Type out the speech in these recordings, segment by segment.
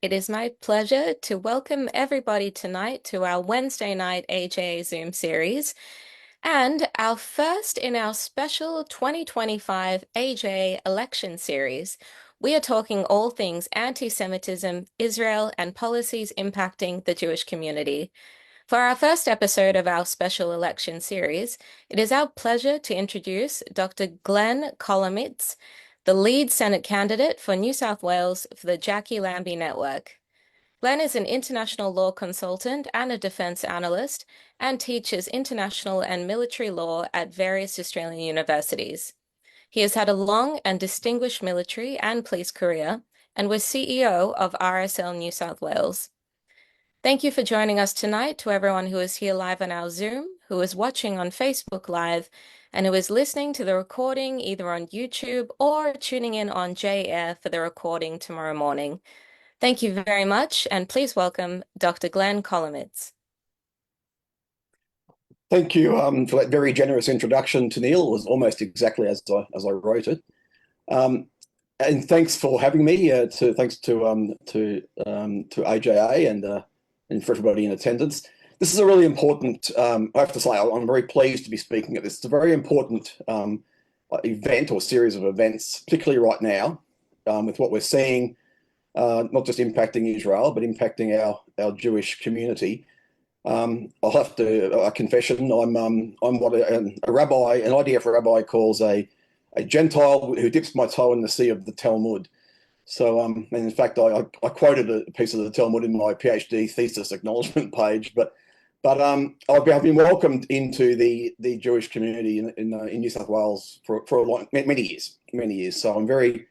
It is my pleasure to welcome everybody tonight to our Wednesday night AJA Zoom series and our first in our special 2025 AJA election series. We are talking all things anti-Semitism, Israel, and policies impacting the Jewish community. For our first episode of our special election series, it is our pleasure to introduce Dr. Glenn Kolomeitz, the lead Senate candidate for New South Wales for the Jacquie Lambie Network. Glenn is an international law consultant and a defense analyst and teaches international and military law at various Australian universities. He has had a long and distinguished military and police career and was CEO of RSL New South Wales. Thank you for joining us tonight to everyone who is here live on our Zoom, who is watching on Facebook Live, and who is listening to the recording either on YouTube or tuning in on J-Air for the recording tomorrow morning. Thank you very much, and please welcome Dr. Glenn Kolomeitz. Thank you for that very generous introduction to Neil. It was almost exactly as I wrote it. And thanks for having me. Thanks to AJA and for everybody in attendance. This is a really important. I have to say, I'm very pleased to be speaking at this. It's a very important event or series of events, particularly right now, with what we're seeing, not just impacting Israel, but impacting our Jewish community. I'll have to a confession. I'm what a rabbi, an IDF rabbi, calls a Gentile who dips my toe in the sea of the Talmud. So, and in fact, I quoted a piece of the Talmud in my PhD thesis acknowledgement page. But I've been welcomed into the Jewish community in New South Wales for many years. So I'm very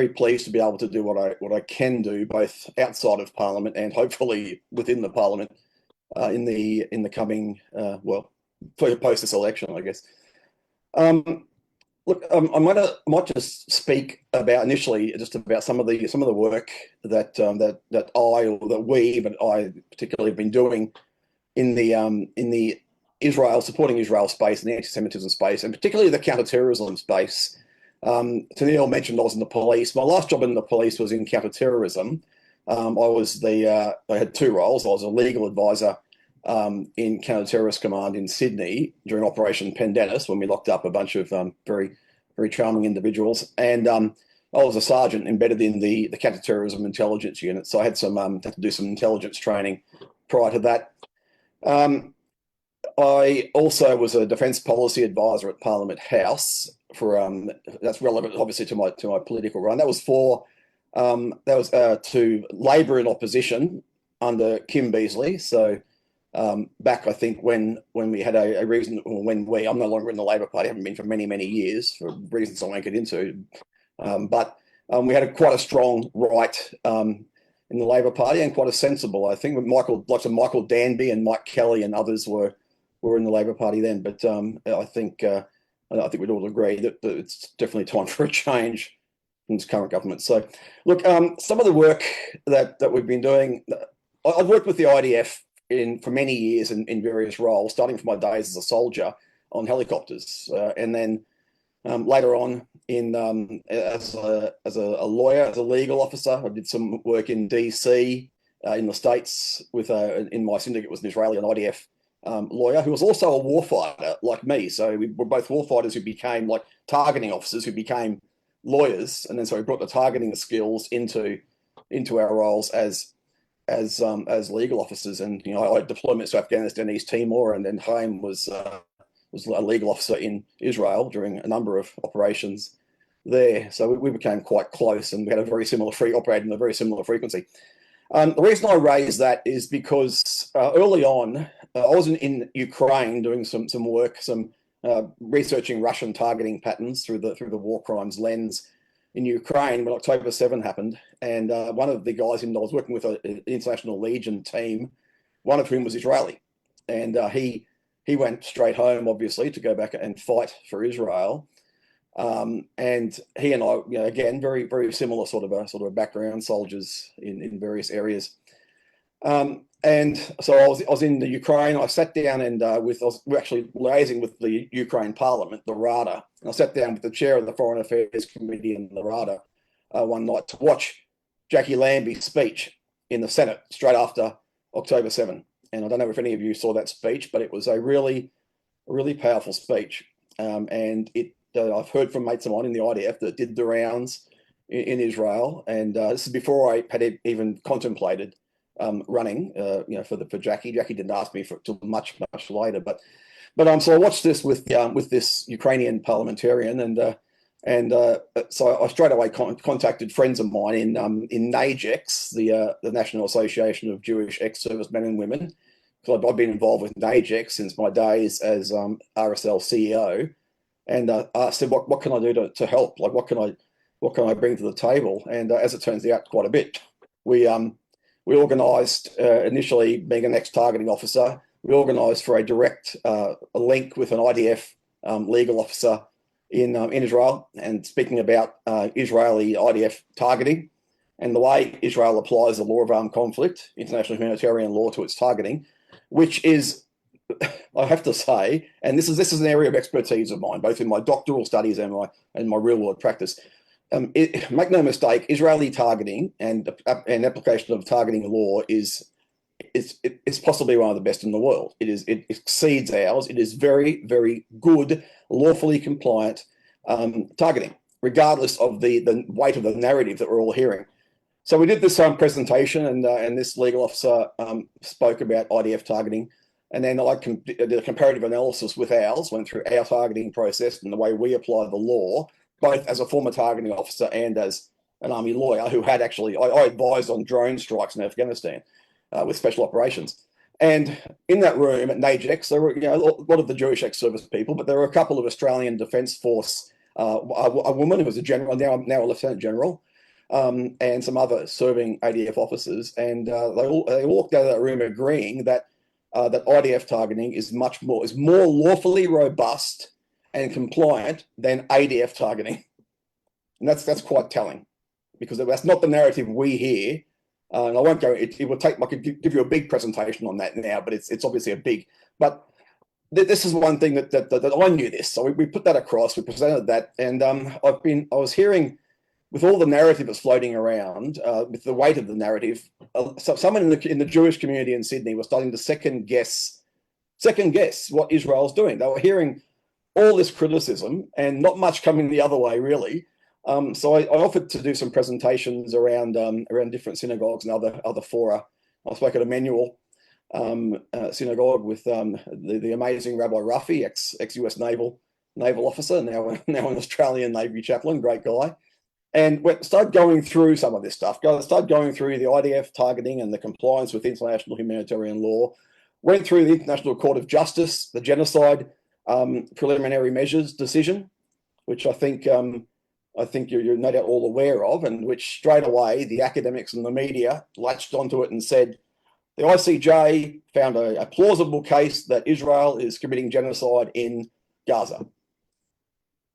pleased to be able to do what I can do, both outside of Parliament and hopefully within the Parliament in the coming post this election, I guess. Look, I might just speak about initially just about some of the work that I particularly have been doing in the supporting Israel space and the anti-Semitism space, and particularly the counter-terrorism space. Neil mentioned I was in the police. My last job in the police was in counter-terrorism. I had two roles. I was a legal advisor in Counter-Terrorist Command in Sydney during Operation Pendennis, when we locked up a bunch of very charming individuals, and I was a sergeant embedded in the counter-terrorism intelligence unit. So I had to do some intelligence training prior to that. I also was a defence policy advisor at Parliament House for that's relevant obviously to my political run. That was to Labor in opposition under Kim Beazley. So back, I think, when we had a reason, or I'm no longer in the Labor Party, I haven't been for many years for reasons I won't get into. But we had quite a strong right in the Labor Party, and quite a sensible, I think, with Michael Danby and Mike Kelly and others were in the Labor Party then. But I think we'd all agree that it's definitely time for a change in this current government. So, look, some of the work that we've been doing, I've worked with the IDF for many years in various roles, starting from my days as a soldier on helicopters, and then later on as a lawyer, as a legal officer. I did some work in DC in the States in my syndicate was an Israeli and IDF lawyer who was also a warfighter like me. So we were both warfighters who became like targeting officers who became lawyers, and then so we brought the targeting skills into our roles as legal officers. And I had deployments to Afghanistan, East Timor, and then Chaim was a legal officer in Israel during a number of operations there. So we became quite close, and we had operating a very similar frequency. The reason I raise that is because early on, I was in Ukraine doing some work, researching Russian targeting patterns through the war crimes lens in Ukraine when October 7 happened. And one of the guys I was working with an International Legion team, one of whom was Israeli. And he went straight home, obviously, to go back and fight for Israel. And he and I, again, very, very similar sort of a background, soldiers in various areas. And so I was in the Ukraine. I sat down and we're actually liaising with the Ukraine Parliament, the Rada. And I sat down with the chair of the Foreign Affairs Committee in the Rada one night to watch Jacquie Lambie's speech in the Senate straight after October 7. And I don't know if any of you saw that speech, but it was a really powerful speech. And I've heard from mates of mine in the IDF that did the rounds in Israel. And this is before I had even contemplated running, for Jacquie. Jacquie didn't ask me for till much later, but so I watched this with this Ukrainian parliamentarian, and so I straight away contacted friends of mine in NAJEX, the National Association of Jewish Ex-Servicemen and Women. Because I've been involved with NAJEX since my days as RSL CEO, and I said, what can I do to help? Like, what can I bring to the table? And as it turns out, quite a bit. We organised initially, being an ex-targeting officer, we organised for a direct link with an IDF legal officer in Israel, and speaking about Israeli IDF targeting and the way Israel applies the law of armed conflict, international humanitarian law, to its targeting, which is, I have to say, and this is an area of expertise of mine, both in my doctoral studies and my real world practice. Make no mistake, Israeli targeting and application of targeting law is possibly one of the best in the world. It exceeds ours. It is very, very good, lawfully compliant targeting, regardless of the weight of the narrative that we're all hearing. So we did this presentation, and this legal officer spoke about IDF targeting, and then I did a comparative analysis with ours, went through our targeting process and the way we apply the law, both as a former targeting officer and as an army lawyer who had actually, I advised on drone strikes in Afghanistan with special operations. And in that room at NAJEX, there were a lot of the Jewish ex-service people, but there were a couple of Australian Defence Force, a woman who was a general, now a lieutenant general, and some other serving ADF officers, and they walked out of that room agreeing that that IDF targeting is more lawfully robust and compliant than ADF targeting, and that's quite telling, because that's not the narrative we hear. And I won't go. It would take. I could give you a big presentation on that now, but it's obviously a big. But this is one thing that I knew this, so we put that across. We presented that, and I was hearing, with all the narrative that's floating around, with the weight of the narrative, so someone in the Jewish community in Sydney was starting to second guess what Israel's doing. They were hearing all this criticism and not much coming the other way, really. So I offered to do some presentations around different synagogues and other fora. I spoke at Emmanuel synagogue with the amazing Rabbi Ruffy, ex-US naval officer, now an Australian Navy chaplain, great guy. And started going through some of this stuff. Started going through the IDF targeting and the compliance with international humanitarian law. Went through the International Court of Justice, the genocide preliminary measures decision, which I think you're no doubt all aware of, and which straight away the academics and the media latched onto it and said the ICJ found a plausible case that Israel is committing genocide in Gaza.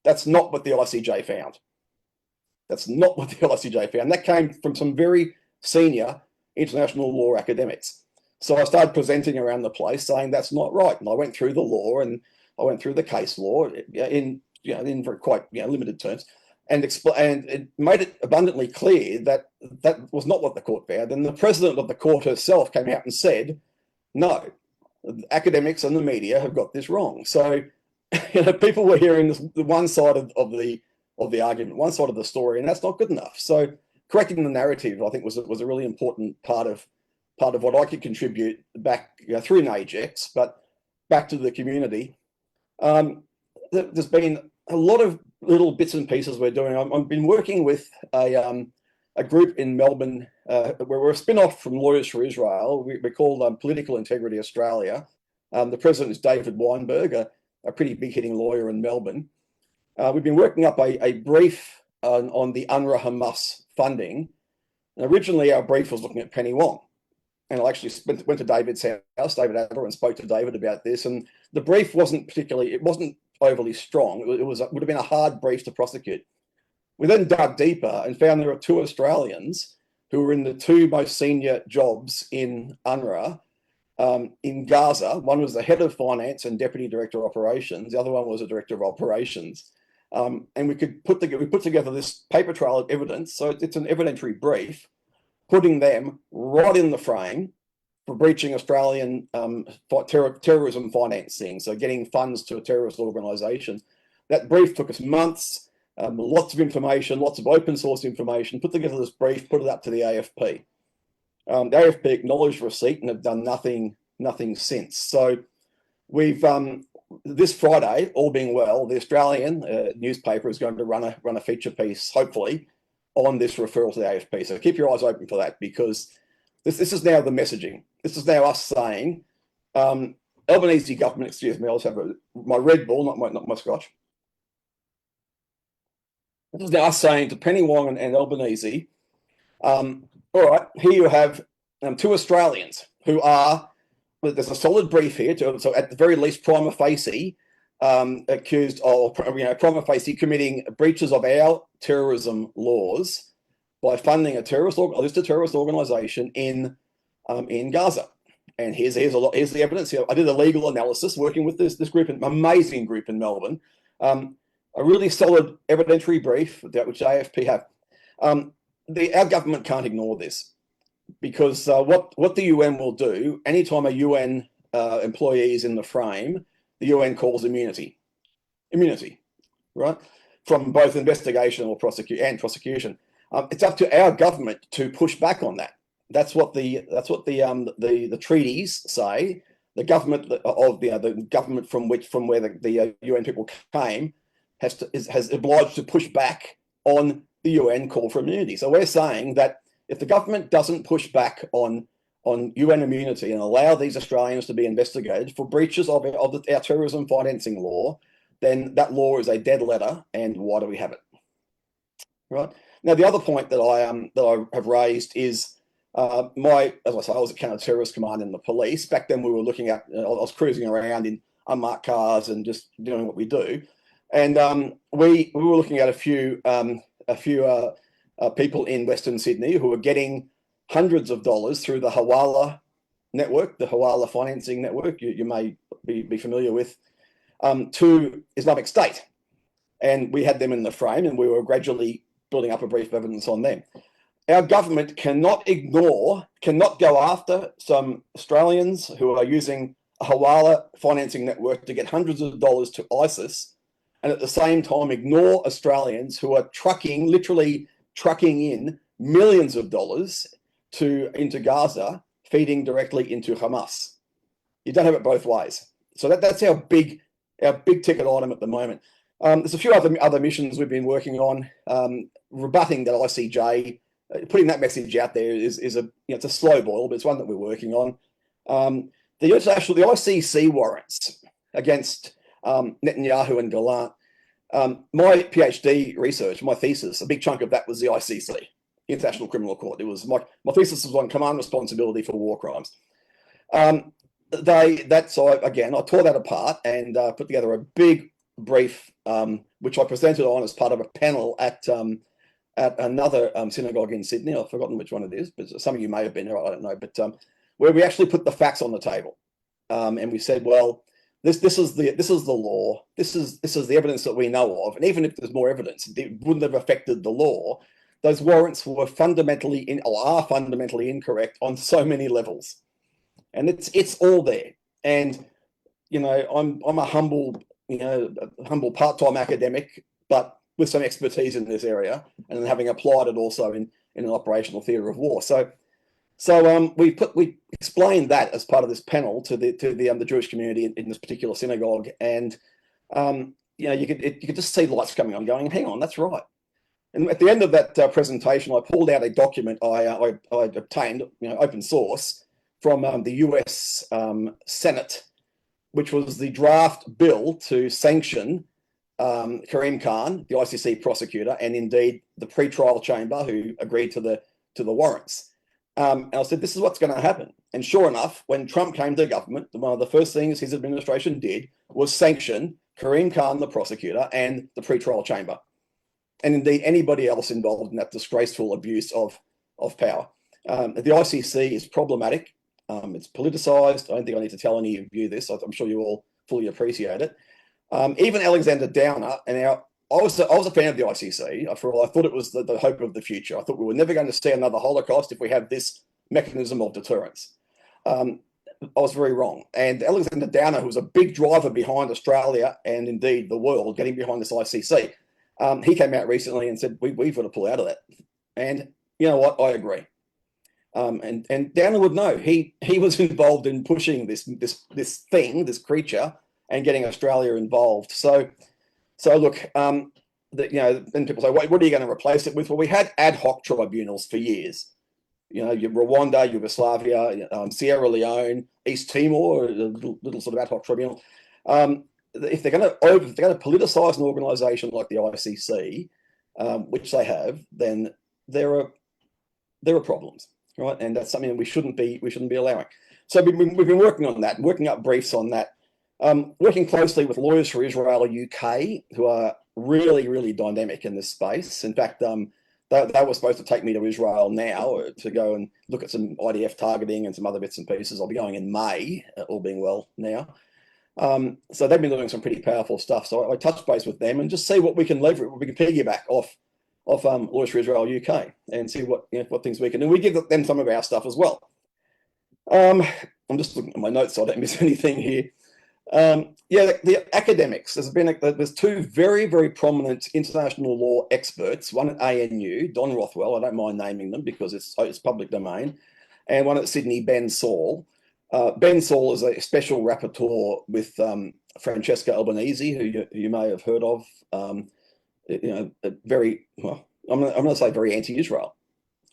That's not what the ICJ found. That's not what the ICJ found. That came from some very senior international law academics. So I started presenting around the place saying that's not right. And I went through the law, and I went through the case law in quite limited terms, and it made it abundantly clear that that was not what the court found. And the president of the court herself came out and said, no, academics and the media have got this wrong. So people were hearing the one side of the argument, one side of the story, and that's not good enough. So correcting the narrative, I think, was a really important part of what I could contribute back through NAJEX, but back to the community. There's been a lot of little bits and pieces we're doing. I've been working with a group in Melbourne where we're a spin-off from Lawyers for Israel. We're called Political Integrity Australia. The president is David Weinberg, a pretty big-hitting lawyer in Melbourne. We've been working up a brief on the UNRWA Hamas funding. And originally, our brief was looking at Penny Wong. And I actually went to David's house, David Adler, and spoke to David about this. And the brief wasn't overly strong. It would have been a hard brief to prosecute. We then dug deeper and found there were two Australians who were in the two most senior jobs in UNRWA in Gaza. One was the head of finance and deputy director of operations. The other one was a director of operations. And we put together this paper trail of evidence. So it's an evidentiary brief putting them right in the frame for breaching Australian terrorism financing, so getting funds to a terrorist organisation. That brief took us months, lots of information, lots of open source information, put together this brief, put it up to the AFP. The AFP acknowledged receipt and have done nothing since. So we've this Friday, all being well, the Australian newspaper is going to run a feature piece, hopefully, on this referral to the AFP. So keep your eyes open for that, because this is now the messaging. This is now us saying, Albanese government, excuse me, I'll just have my Red Bull, not my Scotch. This is now us saying to Penny Wong and Albanese, all right, here you have two Australians who are, there's a solid brief here, so at the very least, prima facie, accused of, prima facie committing breaches of our terrorism laws by funding a listed terrorist organisation in Gaza. And here's the evidence here. I did a legal analysis working with this group, an amazing group in Melbourne, a really solid evidentiary brief which AFP have. Our government can't ignore this, because what the UN will do anytime a UN employee is in the frame, the UN calls immunity, right, from both investigation or prosecution. It's up to our government to push back on that. That's what the treaties say. The government of the government from where the UN people came has obliged to push back on the UN call for immunity. So we're saying that if the government doesn't push back on UN immunity and allow these Australians to be investigated for breaches of our terrorism financing law, then that law is a dead letter. And why do we have it? Right. Now, the other point that I have raised is as I say, I was at counter-terrorist command in the police. Back then, we were looking at, I was cruising around in unmarked cars and just doing what we do. And we were looking at a few people in Western Sydney who were getting hundreds of dollars through the Hawala network, the Hawala financing network you may be familiar with, to Islamic State. And we had them in the frame, and we were gradually building up a brief of evidence on them. Our government cannot go after some Australians who are using a Hawala financing network to get hundreds of dollars to ISIS, and at the same time ignore Australians who are literally trucking in millions of dollars into Gaza, feeding directly into Hamas. You don't have it both ways. So that's our big ticket item at the moment. There's a few other missions we've been working on, rebutting that ICJ. Putting that message out there is it's a slow boil, but it's one that we're working on. The ICC warrants against Netanyahu and Gallant. My PhD research, my thesis, a big chunk of that was the ICC, International Criminal Court. It was my thesis was on command responsibility for war crimes. So again, I tore that apart and put together a big brief, which I presented on as part of a panel at another synagogue in Sydney. I've forgotten which one it is, but some of you may have been there, I don't know. But where we actually put the facts on the table, and we said, well, this is the law. This is the evidence that we know of, and even if there's more evidence, it wouldn't have affected the law. Those warrants were are fundamentally incorrect on so many levels, and it's all there. And I'm a humble part-time academic, but with some expertise in this area, and then having applied it also in an operational theatre of war. So we explained that as part of this panel to the Jewish community in this particular synagogue, and you could just see the lights coming on, going, hang on, that's right. And at the end of that presentation, I pulled out a document I obtained, open source, from the US Senate, which was the draft bill to sanction Karim Khan, the ICC prosecutor, and indeed the pre-trial chamber who agreed to the warrants. And I said, this is what's going to happen. And sure enough, when Trump came to government, one of the first things his administration did was sanction Karim Khan, the prosecutor, and the pre-trial chamber, and indeed anybody else involved in that disgraceful abuse of power. The ICC is problematic. It's politicized. I don't think I need to tell any of you this. I'm sure you all fully appreciate it. Even Alexander Downer and I was a fan of the ICC. I thought it was the hope of the future. I thought we were never going to see another Holocaust if we have this mechanism of deterrence. Um, I was very wrong. And Alexander Downer, who was a big driver behind Australia and indeed the world getting behind this ICC, he came out recently and said, we've got to pull out of that. And you know what? I agree. And Downer would know. He was involved in pushing this creature, and getting Australia involved. So look, then people say, what are you going to replace it with? Well, we had ad hoc tribunals for years. Rwanda, Yugoslavia, Sierra Leone, East Timor, a little sort of ad hoc tribunal. If they're going to politicize an organisation like the ICC, which they have, then there are problems, right? And that's something that we shouldn't be allowing. So we've been working on that, working up briefs on that, working closely with Lawyers for Israel UK, who are really, really dynamic in this space. In fact, they were supposed to take me to Israel now to go and look at some IDF targeting and some other bits and pieces. I'll be going in May, all being well now. So they've been doing some pretty powerful stuff. So I touched base with them and just see what we can leverage, what we can piggyback off Lawyers for Israel UK, and see what things we can do. We give them some of our stuff as well. I'm just looking at my notes so I don't miss anything here. The academics. There's two very, very prominent international law experts. One at ANU, Don Rothwell. I don't mind naming them because it's public domain, and one at Sydney, Ben Saul. Ben Saul is a special rapporteur with Francesca Albanese, who you may have heard of. Very well. I'm going to say very anti-Israel,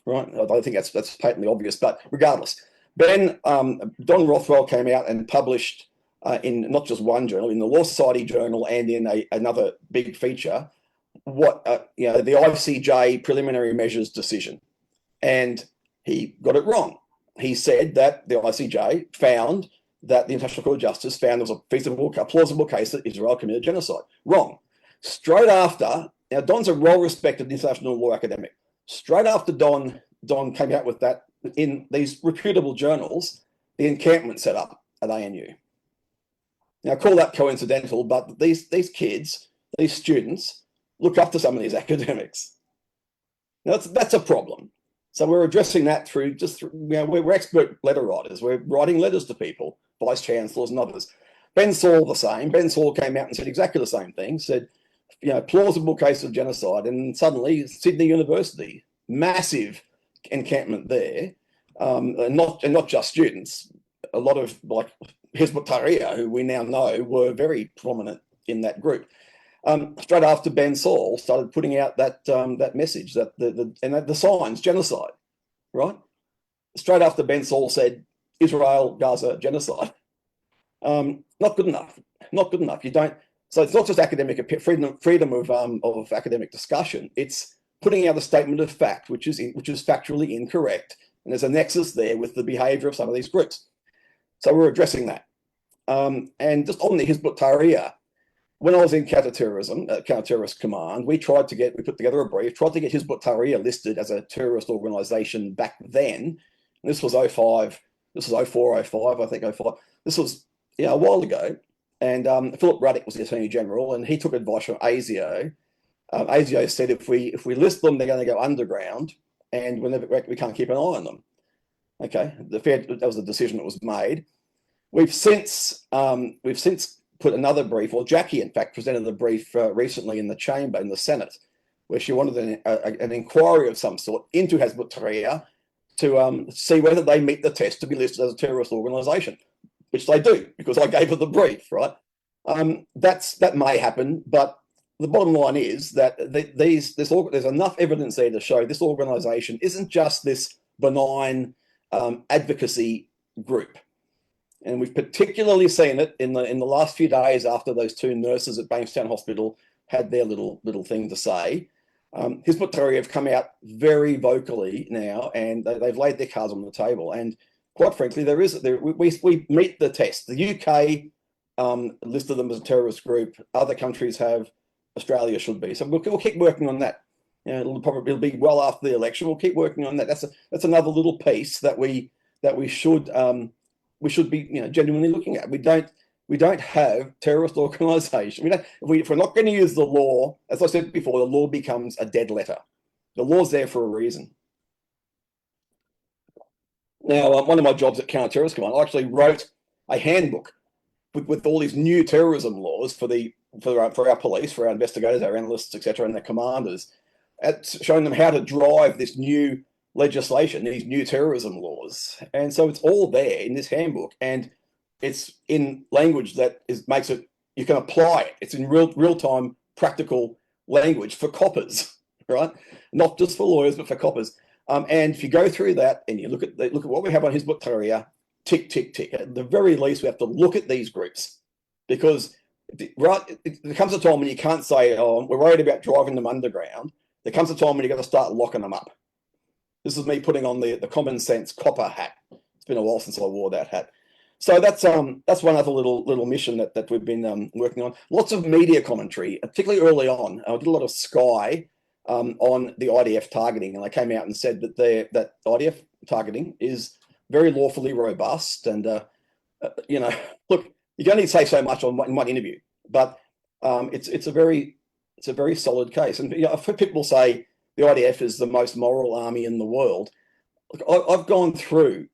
right? I don't think that's patently obvious, but regardless, Don Rothwell came out and published. In not just one journal, in the Law Society Journal and in another big feature, the ICJ preliminary measures decision. And he got it wrong. He said that the ICJ found that the International Court of Justice found there was a plausible case that Israel committed genocide. Wrong. Straight after, now Don's a well-respected international law academic. Straight after Don came out with that in these reputable journals, the encampment set up at ANU. Now, call that coincidental, but these kids, these students, look up to some of these academics. Now, that's a problem. So we're addressing that through we're expert letter writers. We're writing letters to people, vice chancellors and others. Ben Saul the same. Ben Saul came out and said exactly the same thing. Said, plausible case of genocide, and suddenly Sydney University, massive encampment there, and not just students. A lot of Hizb ut-Tahrir, who we now know were very prominent in that group. Straight after Ben Saul started putting out that message, that the signs, genocide, right? Straight after Ben Saul said Israel, Gaza, genocide. Not good enough. Not good enough. You don't. So it's not just academic freedom of academic discussion. It's putting out a statement of fact, which is factually incorrect, and there's a nexus there with the behaviour of some of these groups. So we're addressing that. And just on the Hizb ut-Tahrir, when I was in counter-terrorist command, we put together a brief, tried to get Hizb ut-Tahrir listed as a terrorist organisation back then. And this was 05, this was 04, 05, I think 05. This was a while ago. And Philip Ruddock was the Attorney General, and he took advice from ASIO. ASIO said if we list them, they're going to go underground, and we can't keep an eye on them. Okay, that was the decision that was made. We've since put another brief, or Jacquie, in fact, presented a brief recently in the chamber, in the Senate, where she wanted an inquiry of some sort into Hizb ut-Tahrir to see whether they meet the test to be listed as a terrorist organisation, which they do, because I gave her the brief, right? That may happen, but the bottom line is that there's enough evidence there to show this organisation isn't just this benign advocacy group. And we've particularly seen it in the last few days after those two nurses at Bankstown Hospital had their little thing to say. Hizb ut-Tahrir have come out very vocally now, and they've laid their cards on the table. And quite frankly, we meet the test. The UK listed them as a terrorist group. Other countries have. Australia should be. So we'll keep working on that. It'll be well after the election. We'll keep working on that. That's another little piece that we should be genuinely looking at. We don't. We don't have terrorist organisation. If we're not going to use the law, as I said before, the law becomes a dead letter. The law's there for a reason. Now, one of my jobs at Counter-Terrorist Command, I actually wrote a handbook with all these new terrorism laws for our police, for our investigators, our analysts, etc., and their commanders, showing them how to drive this new legislation, these new terrorism laws. And so it's all there in this handbook, and it's in language that makes it, you can apply it. It's in real time, practical language for coppers, right? Not just for lawyers, but for coppers. And if you go through that and you look at what we have on Hizb ut-Tahrir, tick, tick, tick. At the very least, we have to look at these groups, because there comes a time when you can't say, oh, we're worried about driving them underground. There comes a time when you've got to start locking them up. This is me putting on the common sense copper hat. It's been a while since I wore that hat. So that's one other little mission that we've been working on. Lots of media commentary, particularly early on. I did a lot of Sky on the IDF targeting, and they came out and said that IDF targeting is very lawfully robust. And look, you can only say so much in one interview, but it's a very solid case. And I've heard people say the IDF is the most moral army in the world. Look, I've gone through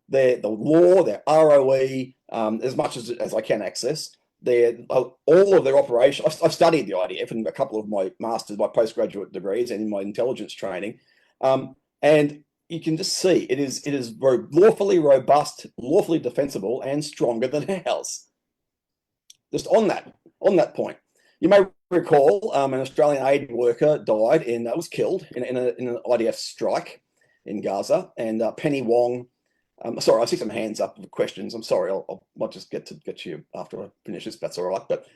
the law, their ROE, as much as I can access. All of their operations. I've studied the IDF in a couple of my postgraduate degrees and in my intelligence training, and you can just see it is lawfully robust, lawfully defensible, and stronger than ours. Just on that point, you may recall an Australian aid worker was killed in an IDF strike in Gaza, and Penny Wong. Sorry, I see some hands up with questions. I'm sorry, I'll just get to you after I finish this. That's all right. But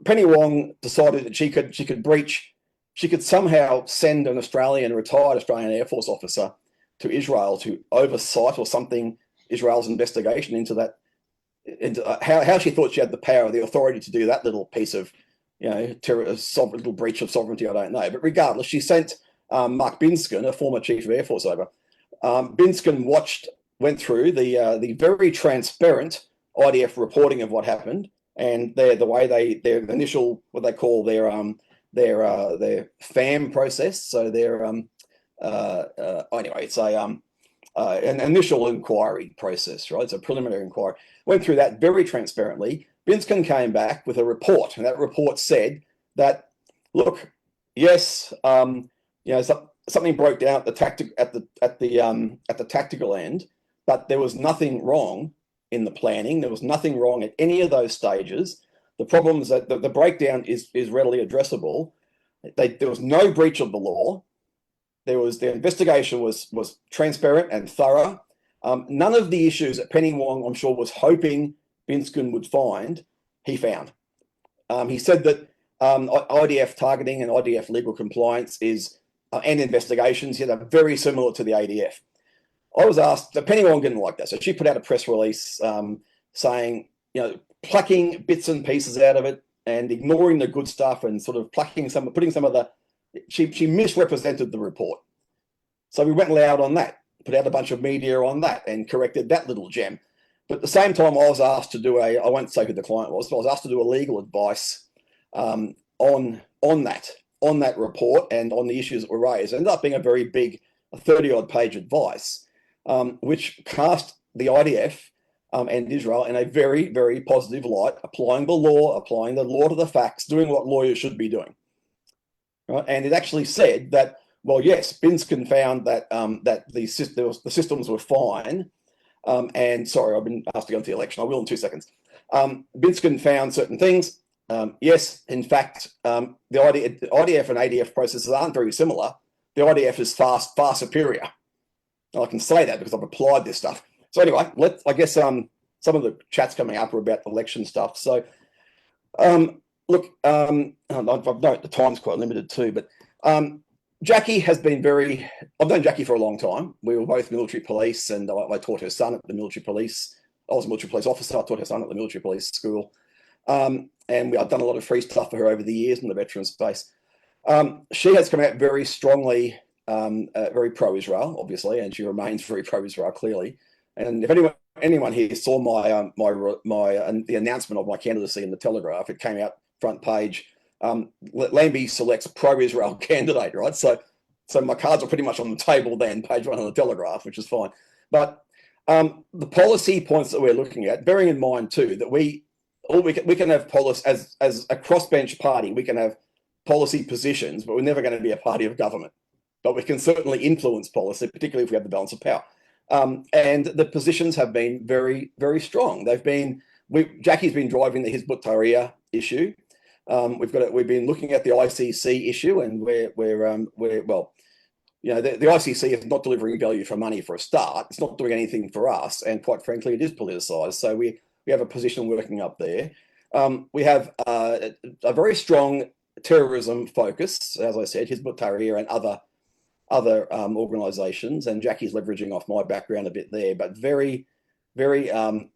Penny Wong decided that she could somehow send an retired Australian Air Force officer to Israel to oversight or something Israel's investigation into that, how she thought she had the power, the authority to do that little piece of, little breach of sovereignty. I don't know, but regardless, she sent Mark Binskin, a former chief of Air Force, over. Binskin went through the very transparent IDF reporting of what happened, and their initial, what they call their FAM process. So anyway, it's an initial inquiry process, right? It's a preliminary inquiry. Went through that very transparently. Binskin came back with a report, and that report said that, look, yes, something broke down at the tactical end, but there was nothing wrong in the planning. There was nothing wrong at any of those stages. The problem is that the breakdown is readily addressable. There was no breach of the law. The investigation was transparent and thorough. None of the issues that Penny Wong, I'm sure, was hoping Binskin would find, he found. He said that IDF targeting and IDF legal compliance and investigations are very similar to the ADF. I was asked, Penny Wong didn't like that, so she put out a press release saying, plucking bits and pieces out of it and ignoring the good stuff and sort of putting some of the. She misrepresented the report. So we went loud on that, put out a bunch of media on that, and corrected that little gem. But at the same time, I was asked to do I won't say who the client was, but I was asked to do a legal advice on that report and on the issues that were raised. It ended up being a very big, 30-odd page advice, which cast the IDF and Israel in a very, very positive light, applying the law to the facts, doing what lawyers should be doing. Right? And it actually said that, well, yes, Binskin found that the systems were fine. And sorry, I've been asked to go into the election. I will in 2 seconds. Binskin found certain things. Yes, in fact, the IDF and ADF processes aren't very similar. The IDF is far superior. I can say that because I've applied this stuff. So anyway, I guess some of the chats coming up are about election stuff. So look, I know the time's quite limited too, but Jacquie has been I've known Jacquie for a long time. We were both military police, and I taught her son at the military police. I was a military police officer. I taught her son at the military police school. And I've done a lot of free stuff for her over the years in the veteran space. She has come out very strongly, very pro-Israel, obviously, and she remains very pro-Israel, clearly. And if anyone anyone here saw the announcement of my candidacy in the Telegraph, it came out front page. Lambie selects pro-Israel candidate, right? So my cards are pretty much on the table then, page 1 of the Telegraph, which is fine. But the policy points that we're looking at, bearing in mind too that we can have policy as a crossbench party, we can have policy positions, but we're never going to be a party of government. But we can certainly influence policy, particularly if we have the balance of power. And the positions have been very, very strong. Jackie's been driving the Hizb ut-Tahrir issue. We've been looking at the ICC issue, and the ICC is not delivering value for money for a start. It's not doing anything for us, and quite frankly, it is politicised. So we have a position working up there. We have a very strong terrorism focus, as I said, Hizb ut-Tahrir and other organisations, and Jackie's leveraging off my background a bit there, but very, very, I'll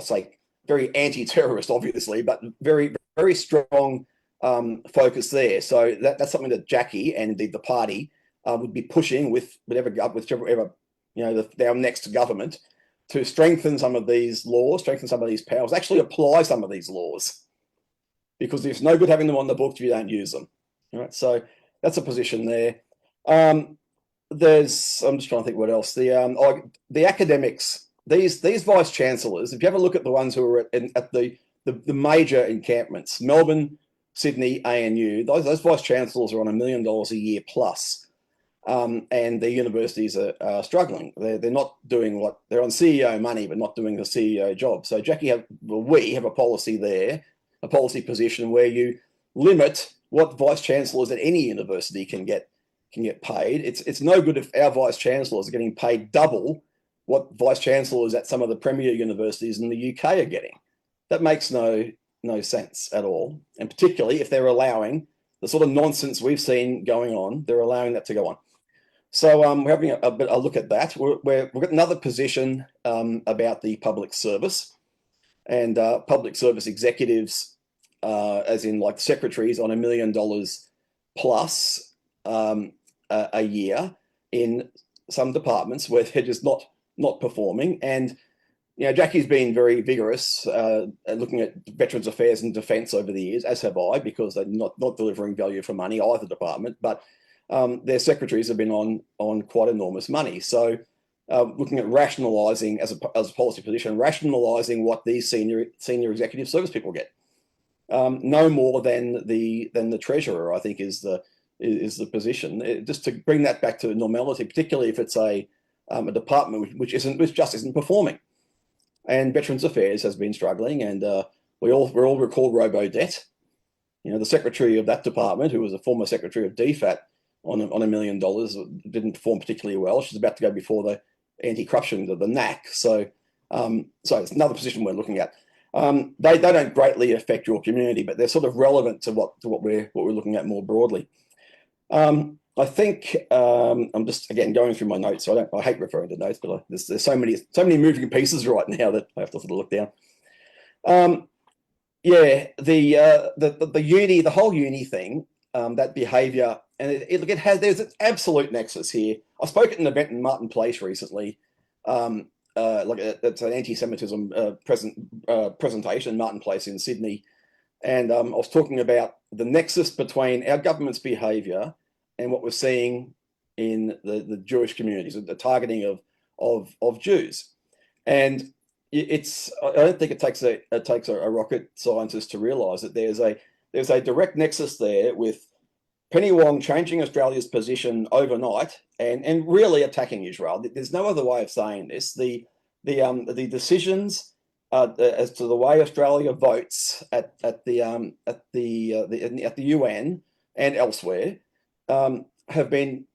say very anti-terrorist, obviously, but very, very strong focus there. So that's something that Jacquie and indeed the party would be pushing with whichever our next government to strengthen some of these laws, strengthen some of these powers, actually apply some of these laws, because it's no good having them on the books if you don't use them. All right, so that's a position there. I'm just trying to think what else. The academics, these vice chancellors, if you have a look at the ones who are at the major encampments, Melbourne, Sydney, ANU, those vice chancellors are on $1 million a year plus, and the universities are struggling. They're not doing they're on CEO money, but not doing the CEO job. So we have a policy there, a policy position where you limit what vice chancellors at any university can get paid. It's no good if our vice chancellors are getting paid double what vice chancellors at some of the premier universities in the UK are getting. That makes no sense at all, and particularly if they're allowing the sort of nonsense we've seen going on, they're allowing that to go on. So we're having a look at that. We've got another position about the public service and public service executives, as in like secretaries on $1 million plus a year in some departments where they're just not performing. And Jackie's been very vigorous looking at Veterans Affairs and Defence over the years, as have I, because they're not delivering value for money, either department. But their secretaries have been on quite enormous money. So looking at rationalising as a policy position, rationalising what these senior executive service people get, no more than the treasurer, I think, is the position. Just to bring that back to normality, particularly if it's a department which just isn't performing. And Veterans Affairs has been struggling, and we all recall Robo-Debt. The secretary of that department, who was a former secretary of DFAT on $1 million, didn't perform particularly well. She's about to go before the anti-corruption, the NAC. So it's another position we're looking at. They don't greatly affect your community, but they're sort of relevant to what we're looking at more broadly. I think I'm just again going through my notes. So I hate referring to notes, but there's so many moving pieces right now that I have to sort of look down. The whole uni thing, that behaviour, and there's an absolute nexus here. I spoke at an event in Martin Place recently. It's an anti-Semitism presentation in Martin Place in Sydney, and I was talking about the nexus between our government's behaviour and what we're seeing in the Jewish communities, the targeting of Jews. And I don't think it takes a rocket scientist to realise that there's a direct nexus there with Penny Wong changing Australia's position overnight and really attacking Israel. There's no other way of saying this. The decisions as to the way Australia votes at the UN and elsewhere have been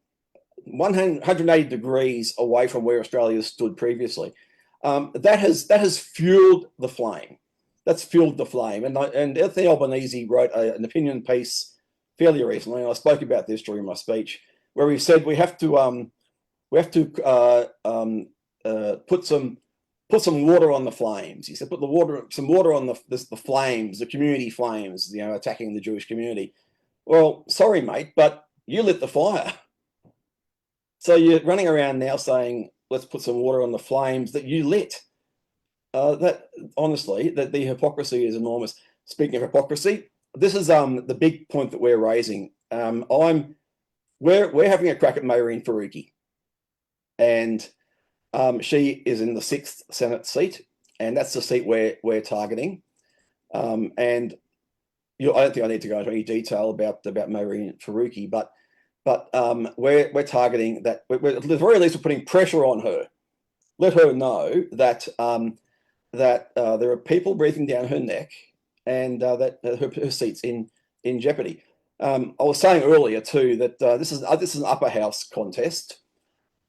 180 degrees away from where Australia stood previously. That has fueled the flame. That's fueled the flame. And Anthony Albanese wrote an opinion piece fairly recently, and I spoke about this during my speech, where he said we have to put some water on the flames. He said put some water on the flames, the community flames, attacking the Jewish community. Well, sorry, mate, but you lit the fire. So you're running around now saying let's put some water on the flames that you lit. That honestly, that the hypocrisy is enormous. Speaking of hypocrisy, this is the big point that we're raising. We're having a crack at Maureen Faruqi, and she is in the 6th Senate seat, and that's the seat we're targeting. And I don't think I need to go into any detail about Maureen Faruqi, but we're targeting that. At the very least, we're putting pressure on her. Let her know that there are people breathing down her neck, and that her seat's in jeopardy. I was saying earlier too that this is an upper house contest.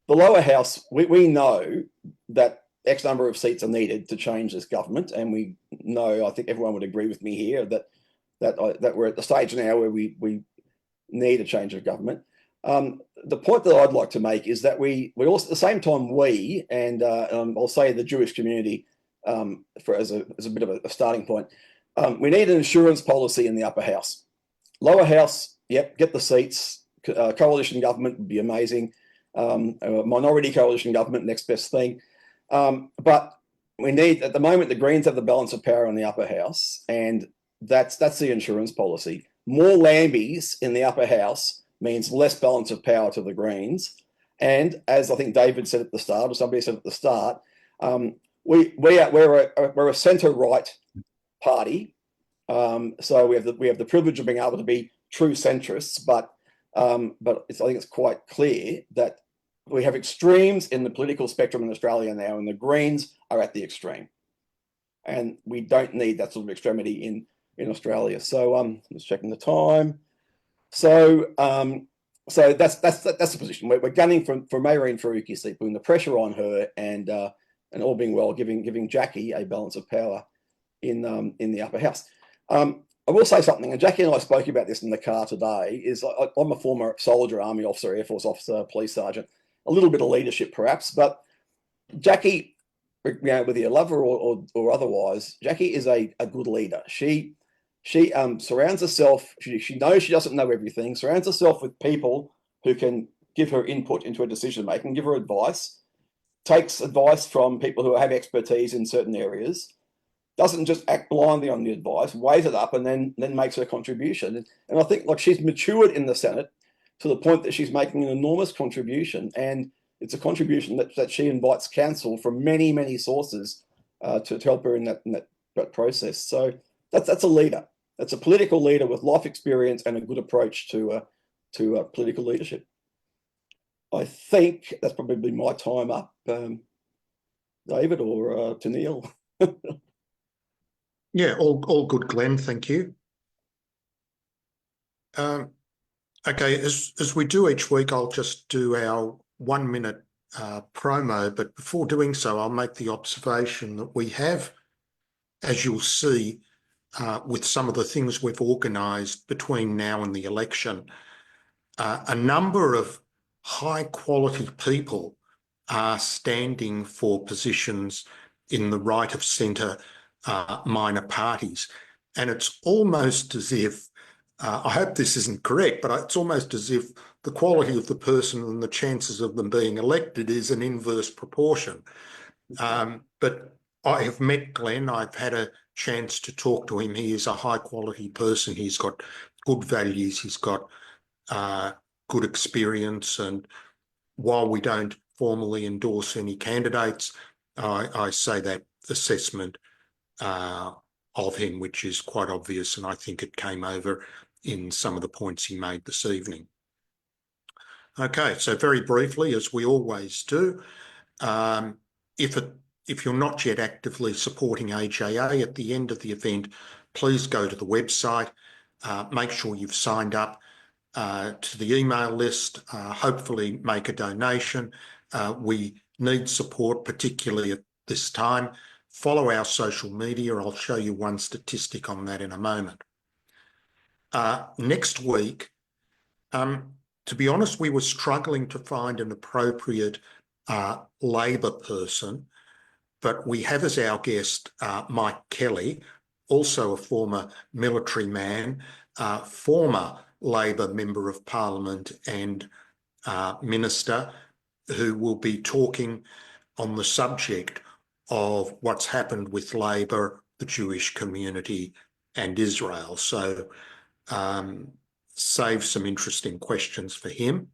The lower house, we know that X number of seats are needed to change this government, and we know, I think everyone would agree with me here, that we're at the stage now where we need a change of government. The point that I'd like to make is that we also, at the same time, we and I'll say the Jewish community, as a bit of a starting point, we need an insurance policy in the upper house. Lower house, yep, get the seats. Coalition government would be amazing. Minority coalition government, next best thing. But we need, at the moment, the Greens have the balance of power in the upper house, and that's the insurance policy. More Lambies in the upper house means less balance of power to the Greens. And as I think David said at the start, or somebody said at the start, we're a centre-right party. So we have the privilege of being able to be true centrists, but I think it's quite clear that we have extremes in the political spectrum in Australia now, and the Greens are at the extreme, and we don't need that sort of extremity in Australia. So I'm just checking the time. So that's the position. We're gunning for Maureen Faruqi seat, putting the pressure on her, and all being well, giving Jacquie a balance of power in the upper house. I will say something, and Jacquie and I spoke about this in the car today, is I'm a former soldier, Army officer, Air Force officer, police sergeant, a little bit of leadership perhaps, but Jacquie, whether you love her or otherwise, Jacquie is a good leader. She surrounds herself, she knows she doesn't know everything, surrounds herself with people who can give her input into her decision making, give her advice, takes advice from people who have expertise in certain areas, doesn't just act blindly on the advice, weighs it up, and then makes her contribution. And I think she's matured in the Senate to the point that she's making an enormous contribution, and it's a contribution that she invites counsel from many, many sources to help her in that process. So that's a leader. That's a political leader with life experience and a good approach to political leadership. I think that's probably my time up, David, or to Neil. Yeah, all good, Glenn. Thank you. Okay, as we do each week, I'll just do our 1 minute promo. But before doing so, I'll make the observation that we have, as you'll see, with some of the things we've organised between now and the election, a number of high-quality people are standing for positions in the right of centre minor parties. And it's almost as if, I hope this isn't correct, but it's almost as if the quality of the person and the chances of them being elected is an inverse proportion. But I have met Glenn. I've had a chance to talk to him. He is a high-quality person. He's got good values. He's got good experience. And while we don't formally endorse any candidates, I say that assessment of him, which is quite obvious, and I think it came over in some of the points he made this evening. Okay, so very briefly, as we always do, if you're not yet actively supporting AJA at the end of the event, please go to the website, make sure you've signed up to the email list, hopefully make a donation. We need support, particularly at this time. Follow our social media. I'll show you one statistic on that in a moment. Next week, to be honest, we were struggling to find an appropriate Labor person, but we have as our guest Mike Kelly, also a former military man, former Labor Member of Parliament and Minister, who will be talking on the subject of what's happened with Labor, the Jewish community, and Israel. So save some interesting questions for him.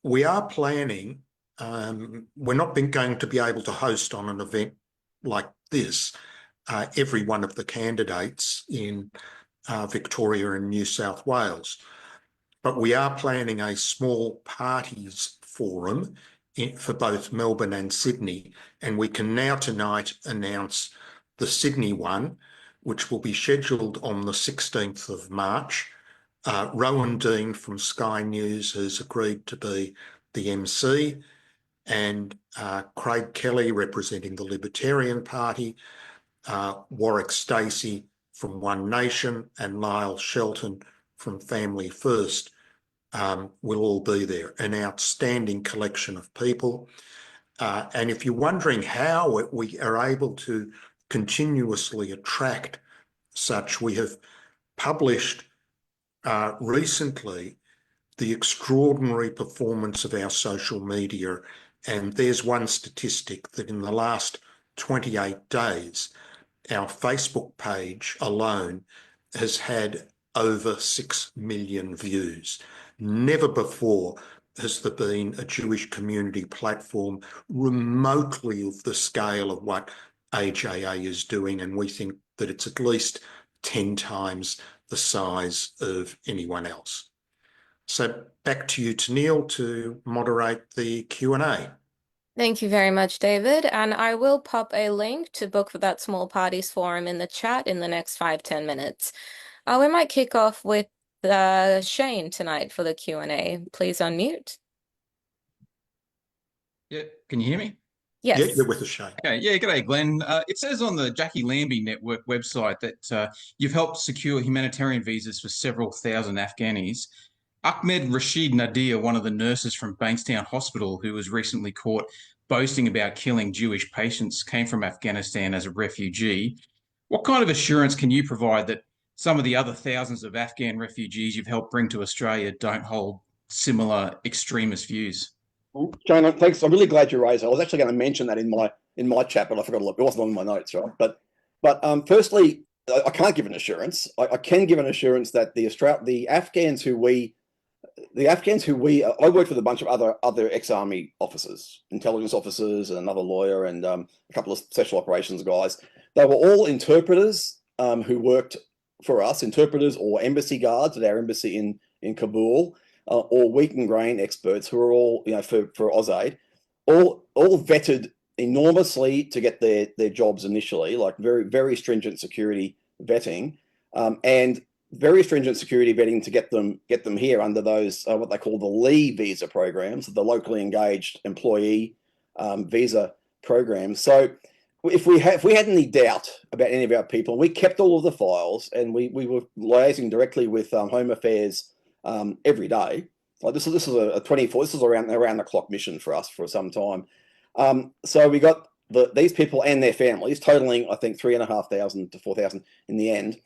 We are planning, we're not going to be able to host on an event like this every one of the candidates in Victoria and New South Wales, but we are planning a small parties forum for both Melbourne and Sydney, and we can now tonight announce the Sydney one, which will be scheduled on the 16th of March. Rowan Dean from Sky News has agreed to be the MC, and Craig Kelly representing the Libertarian Party, Warwick Stacey from One Nation, and Lyle Shelton from Family First will all be there. An outstanding collection of people. And if you're wondering how we are able to continuously attract such, we have published recently the extraordinary performance of our social media. And there's one statistic that in the last 28 days, our Facebook page alone has had over 6 million views. Never before has there been a Jewish community platform remotely of the scale of what AJA is doing, and we think that it's at least 10 times the size of anyone else. So back to you, Neil, to moderate the Q&A. Thank you very much, David. And I will pop a link to book for that small parties forum in the chat in the next 5-10 minutes. We might kick off with Shane tonight for the Q&A. Please unmute. Yeah, can you hear me? Yes. Yeah, you're with us, Shane. Okay, yeah, g'day, Glenn. It says on the Jacquie Lambie Network website that you've helped secure humanitarian visas for several thousand Afghanis. Ahmed Rashid Nadir, one of the nurses from Bankstown Hospital who was recently caught boasting about killing Jewish patients, came from Afghanistan as a refugee. What kind of assurance can you provide that some of the other thousands of Afghan refugees you've helped bring to Australia don't hold similar extremist views? Well, Jane, thanks. I'm really glad you raised it. I was actually going to mention that in my chat, but I forgot to look. It wasn't on my notes, right? But firstly, I can't give an assurance. I can give an assurance that the Afghans who we I worked with a bunch of other ex-army officers, intelligence officers, and another lawyer, and a couple of special operations guys. They were all interpreters who worked for us, interpreters or embassy guards at our embassy in Kabul, or wheat and grain experts who are all, for AusAid, all vetted enormously to get their jobs initially, like very, very stringent security vetting, and very stringent security vetting to get them here under those what they call the LEE visa programs, the locally engaged employee visa programs. So if we had any doubt about any of our people, we kept all of the files, and we were liaising directly with Home Affairs every day. Like this is a 24. This is around the clock mission for us for some time. So we got these people and their families, totaling I think 3,500 to 4,000 in the end.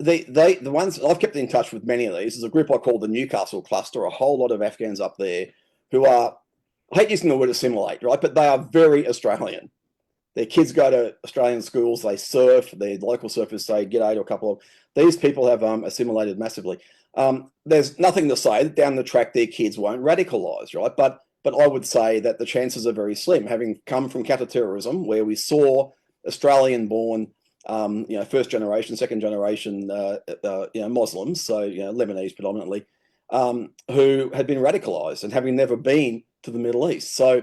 The ones I've kept in touch with, many of these, is a group I call the Newcastle Cluster. A whole lot of Afghans up there who are, I hate using the word assimilate, right? But they are very Australian. Their kids go to Australian schools, they surf, their local surfers say g'day to a couple of. These people have assimilated massively. There's nothing to say that down the track their kids won't radicalise, right? But I would say that the chances are very slim, having come from counter-terrorism, where we saw Australian-born, first generation, second generation, Muslims, so Lebanese predominantly, who had been radicalised and having never been to the Middle East. So,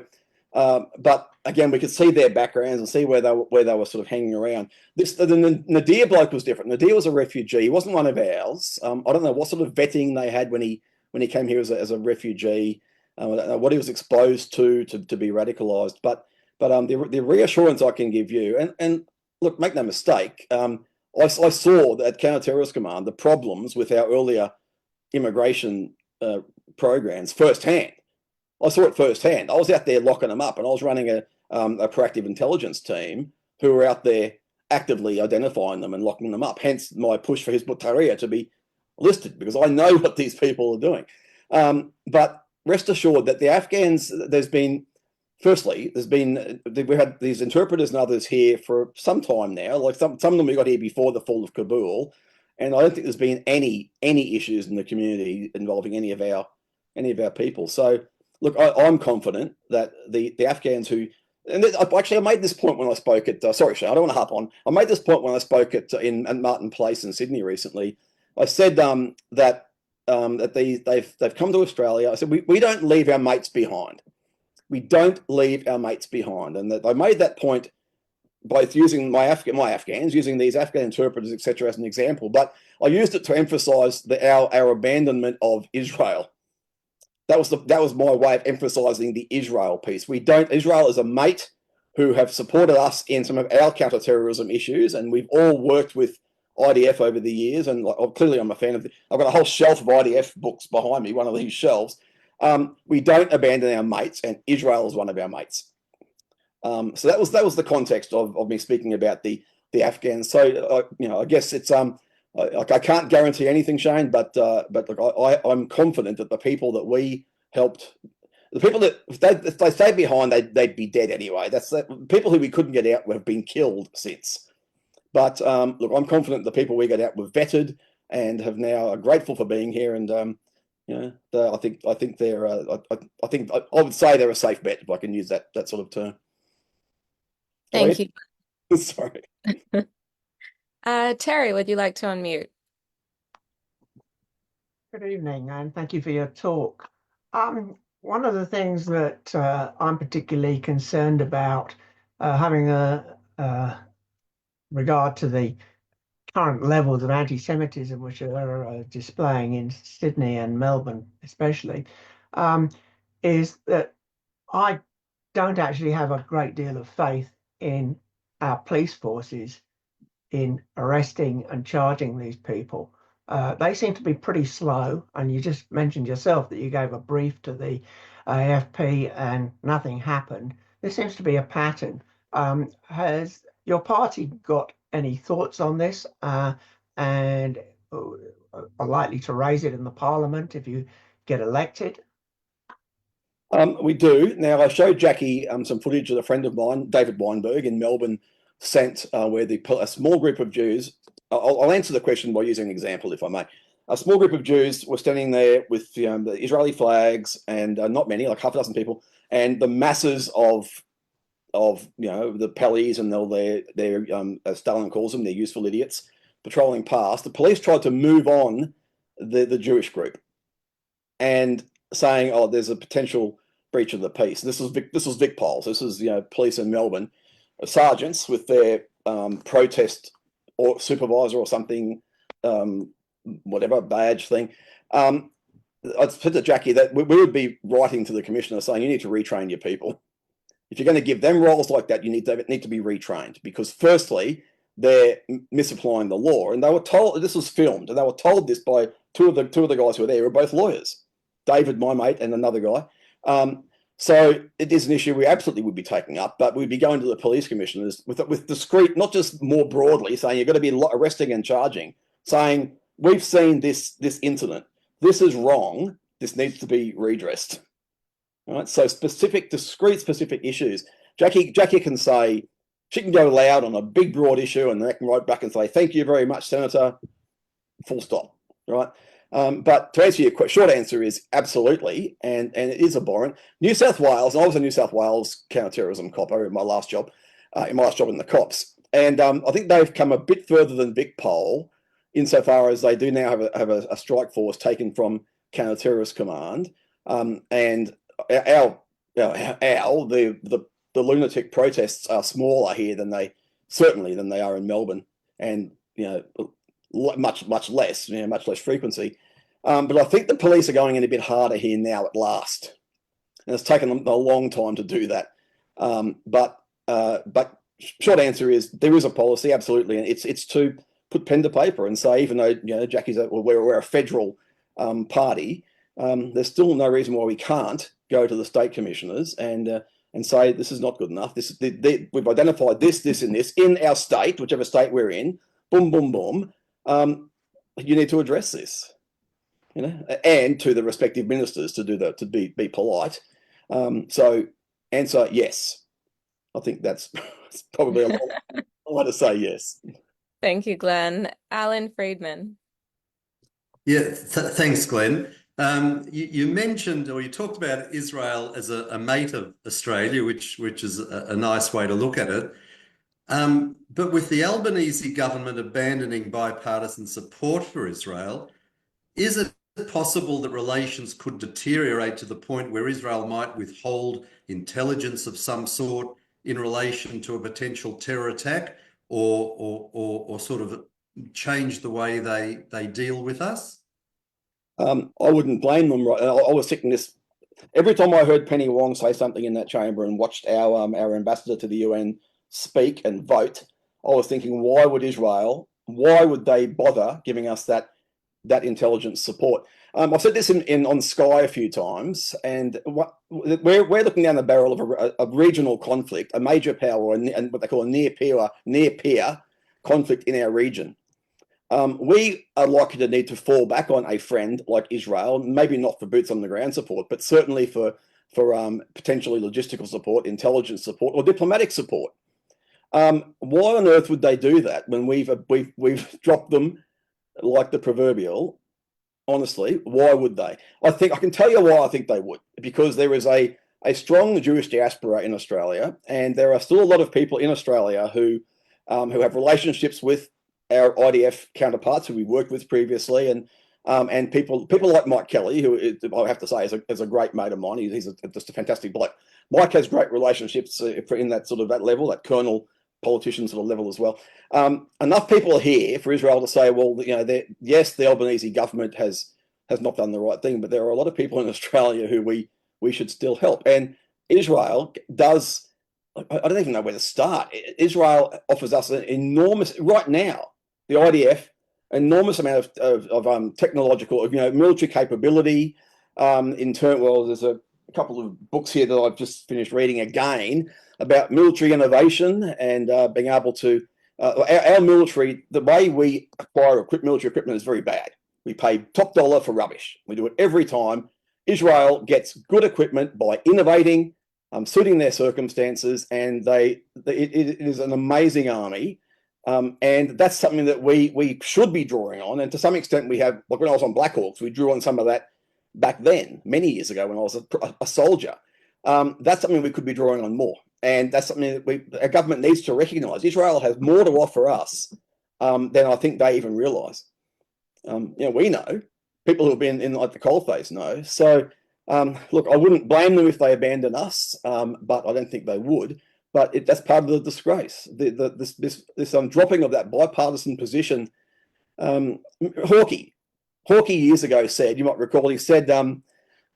but again, we could see their backgrounds and see where they were sort of hanging around. The Nadir bloke was different. Nadir was a refugee. He wasn't one of ours. I don't know what sort of vetting they had when he came here as a refugee. I don't know what he was exposed to be radicalised. But the reassurance I can give you, and look, make no mistake, I saw at Counter-Terrorist Command the problems with our earlier immigration programs firsthand. I saw it firsthand. I was out there locking them up, and I was running a proactive intelligence team who were out there actively identifying them and locking them up. Hence my push for Hizb ut-Tahrir to be listed, because I know what these people are doing. But rest assured that the Afghans, we've had these interpreters and others here for some time now. Like some of them we got here before the fall of Kabul, and I don't think there's been any issues in the community involving any of our people. So look, I'm confident that the Afghans who, and actually I made this point when I spoke at sorry Shane, I don't want to harp on. I made this point when I spoke at Martin Place in Sydney recently. I said that they've come to Australia. I said we don't leave our mates behind. We don't leave our mates behind, and that I made that point both using my Afghans, using these Afghan interpreters, etc., as an example. But I used it to emphasise our abandonment of Israel. That was my way of emphasising the Israel piece. Israel is a mate who have supported us in some of our counter-terrorism issues, and we've all worked with IDF over the years. And clearly, I'm a fan of. I've got a whole shelf of IDF books behind me. One of these shelves. We don't abandon our mates, and Israel is one of our mates. So that was the context of me speaking about the Afghans. So I guess it's I can't guarantee anything, Shane, but look, I'm confident that the people that we helped, the people that if they stayed behind, they'd be dead anyway. People who we couldn't get out have been killed since. But look, I'm confident the people we got out were vetted and have now are grateful for being here. And I think they're I think I would say they're a safe bet, if I can use that sort of term. Thank you. Sorry. Terry, would you like to unmute? Good evening, and thank you for your talk. One of the things that I'm particularly concerned about, having a regard to the current levels of anti-Semitism which are displaying in Sydney and Melbourne especially, is that I don't actually have a great deal of faith in our police forces in arresting and charging these people. They seem to be pretty slow, and you just mentioned yourself that you gave a brief to the AFP and nothing happened. There seems to be a pattern. Has your party got any thoughts on this, and are likely to raise it in the Parliament if you get elected? We do. Now, I showed Jackie some footage that a friend of mine, David Weinberg in Melbourne, sent where a small group of Jews, I'll answer the question by using an example, if I may. A small group of Jews were standing there with the Israeli flags and not many, like half a dozen people, and the masses of the Pellies and their as Stalin calls them, they're useful idiots, patrolling past. The police tried to move on the Jewish group and saying, "Oh, there's a potential breach of the peace." This was Vic Pols. This is police in Melbourne, sergeants with their protest or supervisor or something, whatever badge thing. I said to Jackie that we would be writing to the commissioner saying you need to retrain your people. If you're going to give them roles like that, you need to be retrained, because firstly, they're misapplying the law, and they were told, this was filmed, and they were told this by two of the guys who were there, who were both lawyers, David, my mate, and another guy. So it is an issue we absolutely would be taking up, but we'd be going to the police commissioners with discreet, not just more broadly saying you've got to be arresting and charging, saying we've seen this incident, this is wrong, this needs to be redressed. All right, so discrete, specific issues. Jackie can say, she can go loud on a big, broad issue, and they can write back and say, "Thank you very much, Senator." Full stop. Right. But to answer your question, short answer is absolutely, and it is abhorrent. New South Wales, and I was a New South Wales counter-terrorism cop in my last job, in the cops, and I think they've come a bit further than Vic Pol, insofar as they do now have a strike force taken from counter-terrorist command, and the lunatic protests are smaller here than they are in Melbourne, and much less frequency. But I think the police are going in a bit harder here now at last, and it's taken them a long time to do that. But short answer is there is a policy, absolutely, and it's to put pen to paper and say, even though Jackie's we're a federal party, there's still no reason why we can't go to the state commissioners and say this is not good enough. We've identified this, and this in our state, whichever state we're in. Boom, boom, boom. You need to address this. and to the respective ministers to do that, to be polite. So answer yes. I think that's probably a long way to say yes. Thank you, Glenn. Alan Friedman. Yeah, thanks, Glenn. You mentioned, or you talked about Israel as a mate of Australia, which is a nice way to look at it. But with the Albanese government abandoning bipartisan support for Israel, is it possible that relations could deteriorate to the point where Israel might withhold intelligence of some sort in relation to a potential terror attack, or sort of change the way they deal with us? I wouldn't blame them. Right, I was thinking this every time I heard Penny Wong say something in that chamber and watched our ambassador to the UN speak and vote. I was thinking, why would they bother giving us that intelligence support? I've said this on Sky a few times, and we're looking down the barrel of a regional conflict, a major power, and what they call a near peer conflict in our region. We are likely to need to fall back on a friend like Israel, maybe not for boots on the ground support, but certainly for potentially logistical support, intelligence support, or diplomatic support. Why on earth would they do that when we've dropped them like the proverbial? Honestly, why would they? I can tell you why I think they would. Because there is a strong Jewish diaspora in Australia, and there are still a lot of people in Australia who have relationships with our IDF counterparts who we worked with previously, and people like Mike Kelly, who I have to say is a great mate of mine. He's just a fantastic bloke. Mike has great relationships in that sort of that level, that colonel politician sort of level as well. Enough people are here for Israel to say, well, yes, the Albanese government has not done the right thing, but there are a lot of people in Australia who we should still help. And Israel does. I don't even know where to start. Israel offers us an enormous, right now, the IDF, enormous amount of technological, military capability. There's a couple of books here that I've just finished reading again about military innovation and being able to, our military, the way we acquire military equipment is very bad. We pay top dollar for rubbish. We do it every time. Israel gets good equipment by innovating, suiting their circumstances, and it is an amazing army. And that's something that we should be drawing on. And to some extent we have, like when I was on Black Hawks, we drew on some of that back then, many years ago when I was a soldier. That's something we could be drawing on more. And that's something that our government needs to recognise. Israel has more to offer us than I think they even realise. We know. People who have been in like the coalface know. So, look, I wouldn't blame them if they abandon us, but I don't think they would. But that's part of the disgrace. This dropping of that bipartisan position. Hawke years ago said, you might recall, he said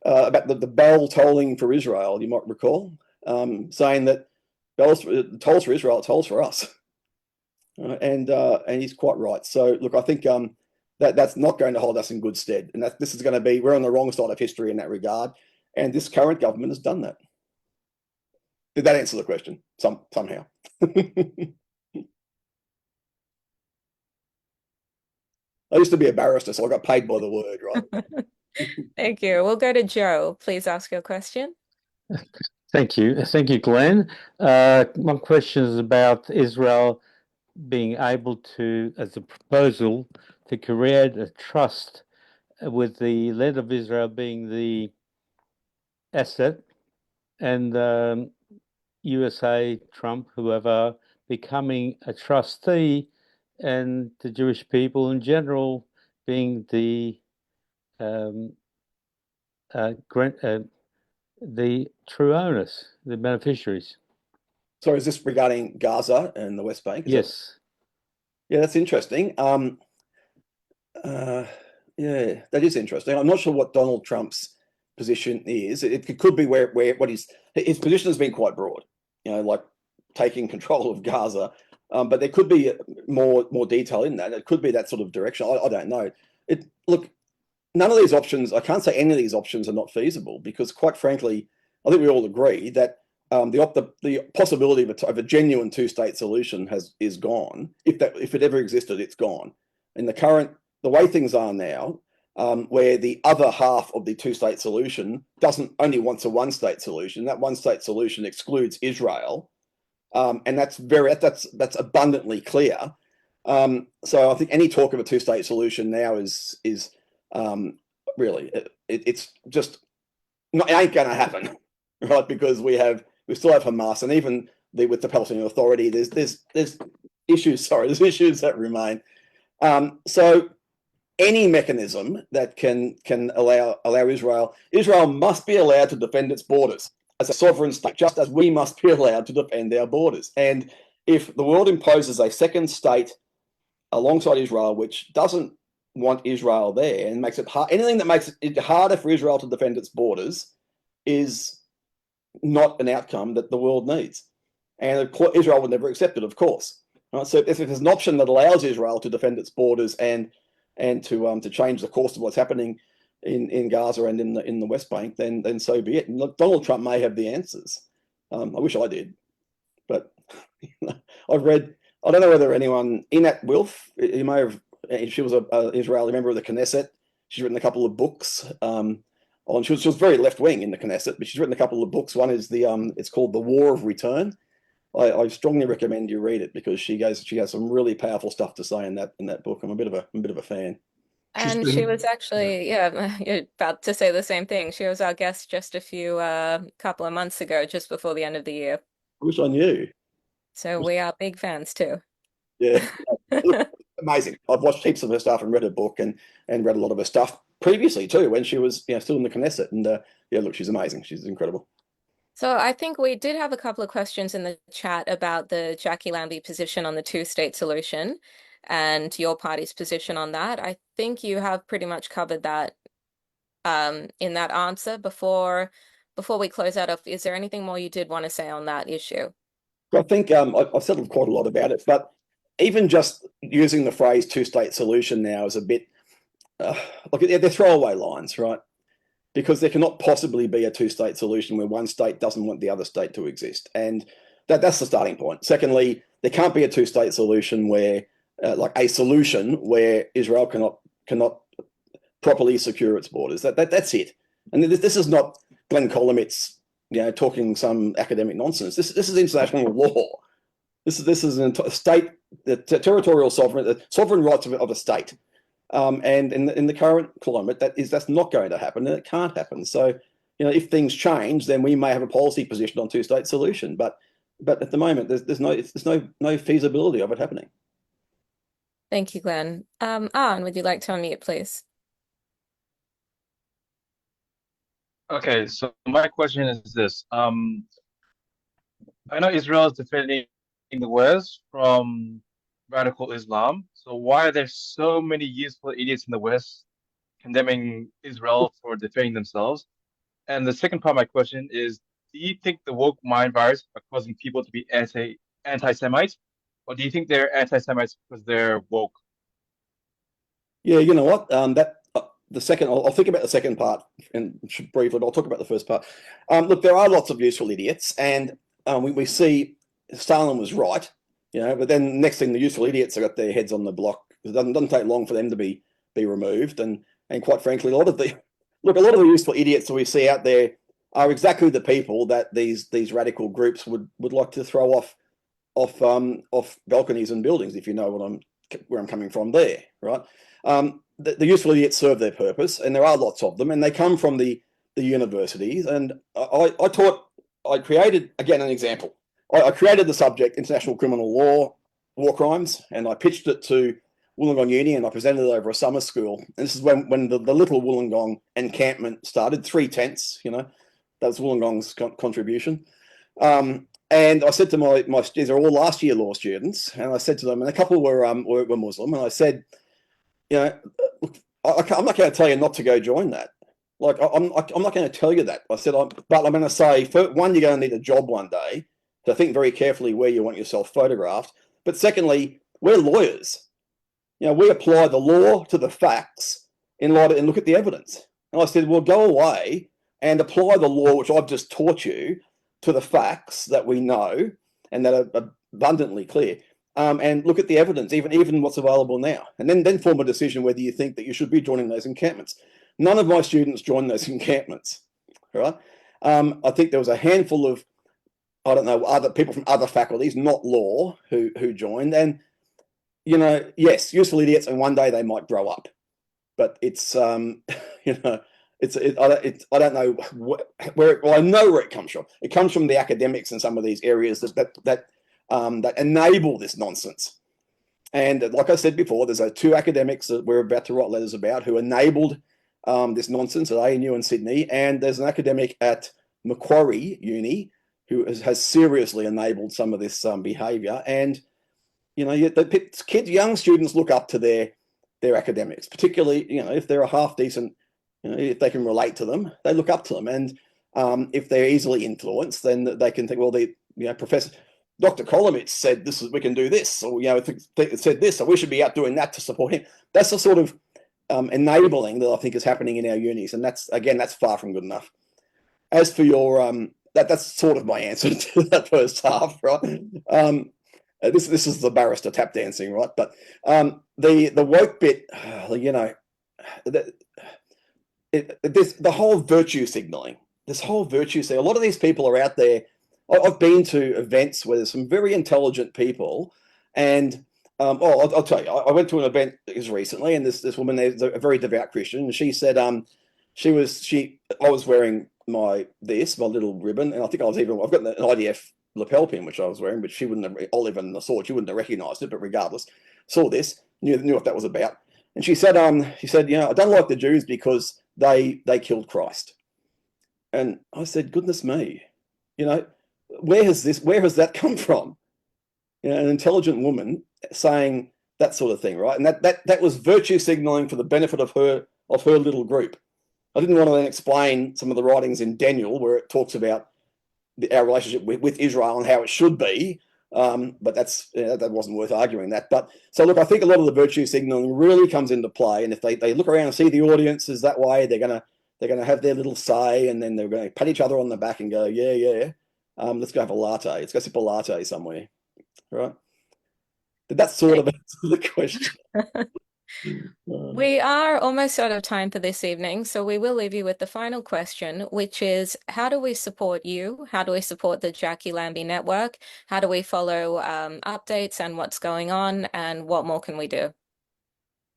about the bell tolling for Israel, you might recall, saying that tolls for Israel, it tolls for us. And he's quite right. So, look, I think that's not going to hold us in good stead. And this is going to be, we're on the wrong side of history in that regard. And this current government has done that. Did that answer the question somehow? I used to be a barrister, so I got paid by the word, right? Thank you. We'll go to Joe. Please ask your question. Thank you. Thank you, Glenn. My question is about Israel being able to, as a proposal, to create a trust with the land of Israel being the asset and USA, Trump, whoever, becoming a trustee, and the Jewish people in general being the true owners, the beneficiaries. So is this regarding Gaza and the West Bank? Yes. Yeah, that's interesting. Yeah, that is interesting. I'm not sure what Donald Trump's position is. It could be where what his position has been quite broad, like taking control of Gaza. But there could be more detail in that. It could be that sort of direction. I don't know. Look, none of these options, I can't say any of these options are not feasible because, quite frankly, I think we all agree that the possibility of a genuine two-state solution is gone. If it ever existed, it's gone. In the way things are now, where the other half of the two-state solution doesn't only wants a one-state solution. That one-state solution excludes Israel, and that's abundantly clear. So I think any talk of a two-state solution now is really it's just not, it ain't going to happen, right? Because we still have Hamas, and even with the Palestinian Authority, there's issues. Sorry, there's issues that remain. So any mechanism that can allow Israel must be allowed to defend its borders as a sovereign state, just as we must be allowed to defend our borders. And if the world imposes a second state alongside Israel, which doesn't want Israel there and makes it hard, anything that makes it harder for Israel to defend its borders is not an outcome that the world needs. And Israel would never accept it, of course. Right? So if there's an option that allows Israel to defend its borders and to change the course of what's happening in Gaza and in the West Bank, then so be it. And look, Donald Trump may have the answers. I wish I did, but I've read. I don't know whether anyone, Inat Wilf, you may have. She was an Israeli member of the Knesset. She's written a couple of books. She was very left wing in the Knesset, but she's written a couple of books. One is it's called The War of Return. I strongly recommend you read it because she has some really powerful stuff to say in that book. I'm a bit of a fan. And she was actually, yeah, you're about to say the same thing. She was our guest just a couple of months ago, just before the end of the year. I wish I knew. So we are big fans too. Yeah, amazing. I've watched heaps of her stuff and read her book and read a lot of her stuff previously too when she was still in the Knesset. And look, she's amazing. She's incredible. So I think we did have a couple of questions in the chat about the Jacquie Lambie position on the two-state solution and your party's position on that. I think you have pretty much covered that in that answer. Before we close out, is there anything more you did want to say on that issue? I think I've said quite a lot about it, but even just using the phrase two-state solution now is a bit, look, they're throwaway lines, right? Because there cannot possibly be a two-state solution where one state doesn't want the other state to exist. And that's the starting point. Secondly, there can't be a two-state solution where, like a solution where Israel cannot properly secure its borders. That's it. And this is not Glenn Kolomeitz, talking some academic nonsense. This is international law. This is a state, the territorial sovereign rights of a state. And in the current climate, that's not going to happen, and it can't happen. So, if things change, then we may have a policy position on two-state solution. But at the moment, there's no feasibility of it happening. Thank you, Glenn. Arne, would you like to unmute, please? Okay, so my question is this. I know Israel is defending the West from radical Islam. So why are there so many useful idiots in the West condemning Israel for defending themselves? And the second part of my question is, do you think the woke mind virus are causing people to be anti-Semites? Or do you think they're anti-Semites because they're woke? Yeah, you know what? The second, I'll think about the second part and briefly, but I'll talk about the first part. Look, there are lots of useful idiots, and we see Stalin was right, but then next thing, the useful idiots have got their heads on the block. It doesn't take long for them to be removed, and quite frankly, a lot of the useful idiots that we see out there are exactly the people that these radical groups would like to throw off balconies and buildings, if you know where I'm coming from there, right? The useful idiots serve their purpose, and there are lots of them, and they come from the universities. And I created, again, an example. I created the subject international criminal law, war crimes, and I pitched it to Wollongong Uni, and I presented it over a summer school. And this is when the little Wollongong encampment started, 3 tents, that was Wollongong's contribution. And I said to my these are all last year law students, and I said to them, and a couple were Muslim, and I said, I'm not going to tell you not to go join that. Like, I'm not going to tell you that. I said, but I'm going to say, one, you're going to need a job one day, so think very carefully where you want yourself photographed. But secondly, we're lawyers. We apply the law to the facts and look at the evidence. And I said, well, go away and apply the law, which I've just taught you, to the facts that we know and that are abundantly clear. and look at the evidence, even what's available now, and then form a decision whether you think that you should be joining those encampments. None of my students joined those encampments, right? I think there was a handful of, I don't know, other people from other faculties, not law, who joined, and yes, useful idiots, and one day they might grow up, but it's I don't know where. Well, I know where it comes from. It comes from the academics in some of these areas that enable this nonsense. And like I said before, there's two academics that we're about to write letters about who enabled this nonsense at ANU in Sydney, and there's an academic at Macquarie Uni who has seriously enabled some of this behaviour. And the kids, young students, look up to their academics, particularly if they're a half decent. If they can relate to them, they look up to them, and if they're easily influenced, then they can think, well, Professor Dr. Kolomeitz said this we can do this, or said this, so we should be out doing that to support him. That's the sort of enabling that I think is happening in our unis, and that's far from good enough. As for your that's sort of my answer to that first half, right? This is the barrister tap dancing, right? But the woke bit, the whole virtue signaling, a lot of these people are out there. I've been to events where there's some very intelligent people, and I'll tell you, I went to an event recently, and this woman there's a very devout Christian, and she said I was wearing my little ribbon, and I think I've got an IDF lapel pin which I was wearing, but she wouldn't have, olive and the sword, she wouldn't have recognised it, but regardless, saw this, knew what that was about. And she said, I don't like the Jews because they killed Christ. And I said, goodness me, where has that come from? An intelligent woman saying that sort of thing, right? And that was virtue signaling for the benefit of her little group. I didn't want to then explain some of the writings in Daniel where it talks about our relationship with Israel and how it should be. But that wasn't worth arguing that. But so look, I think a lot of the virtue signaling really comes into play, and if they look around and see the audiences that way, they're gonna have their little say, and then they're going to pat each other on the back and go, yeah, let's go have a latte. Let's go sip a latte somewhere, right? Did that sort of answer the question? We are almost out of time for this evening, so we will leave you with the final question, which is, how do we support you? How do we support the Jacquie Lambie Network? How do we follow updates and what's going on, and what more can we do?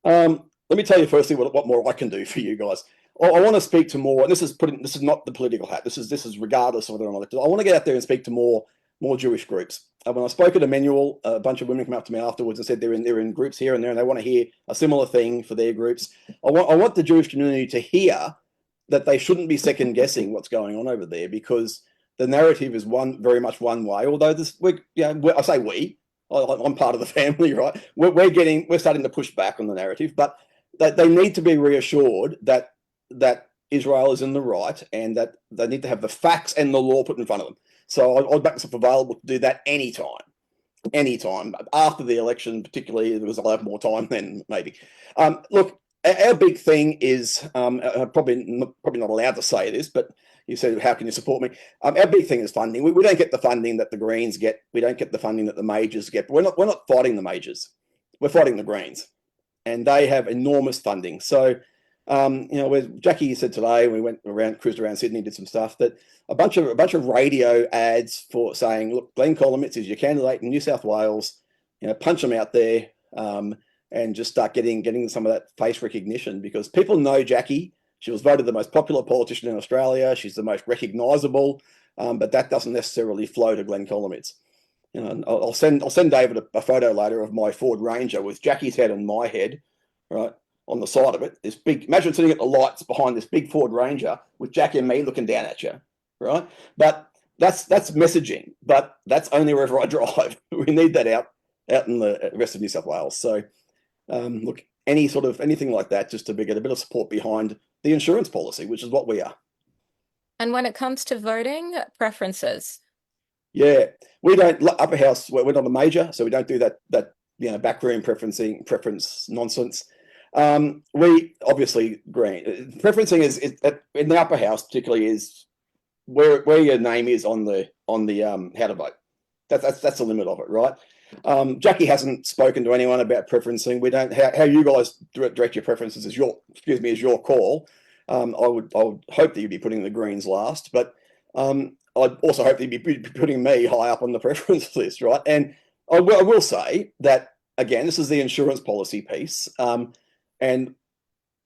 Let me tell you firstly what more I can do for you guys. I want to speak to more, and this is not the political hat. This is regardless of whether I'm elected. I want to get out there and speak to more Jewish groups. When I spoke at Emmanuel, a bunch of women came up to me afterwards and said they're in groups here and there, and they want to hear a similar thing for their groups. I want the Jewish community to hear that they shouldn't be second guessing what's going on over there, because the narrative is very much one way. Although I say we, I'm part of the family, right? We're starting to push back on the narrative, but they need to be reassured that Israel is in the right, and that they need to have the facts and the law put in front of them. So I'd make myself available to do that anytime. After the election, particularly, because I'll have more time then, maybe. Look, our big thing is, probably not allowed to say this, but you said, how can you support me? Our big thing is funding. We don't get the funding that the Greens get. We don't get the funding that the majors get. But we're not fighting the majors. We're fighting the Greens. And they have enormous funding. So, where Jackie said today, we cruised around Sydney, did some stuff, that a bunch of radio ads for saying, look, Glenn Kolomeitz is your candidate in New South Wales, punch them out there, and just start getting some of that face recognition, because people know Jackie. She was voted the most popular politician in Australia. She's the most recognisable, but that doesn't necessarily flow to Glenn Kolomeitz. I'll send David a photo later of my Ford Ranger with Jackie's head and my head, right, on the side of it. This big, imagine sitting at the lights behind this big Ford Ranger with Jackie and me looking down at you, right? But that's messaging, but that's only wherever I drive. We need that out in the rest of New South Wales. So look, anything like that, just to get a bit of support behind the insurance policy, which is what we are. And when it comes to voting, preferences? Yeah, we don't, upper house, we're not a major, so we don't do that backroom preference nonsense. We obviously Green preferencing is in the upper house, particularly, is where your name is on the how to vote. That's the limit of it, right? Jacquie hasn't spoken to anyone about preferencing. We don't. How you guys direct your preferences is is your call. I would hope that you'd be putting the Greens last, but I'd also hope that you'd be putting me high up on the preference list, right? And I will say that again, this is the insurance policy piece, and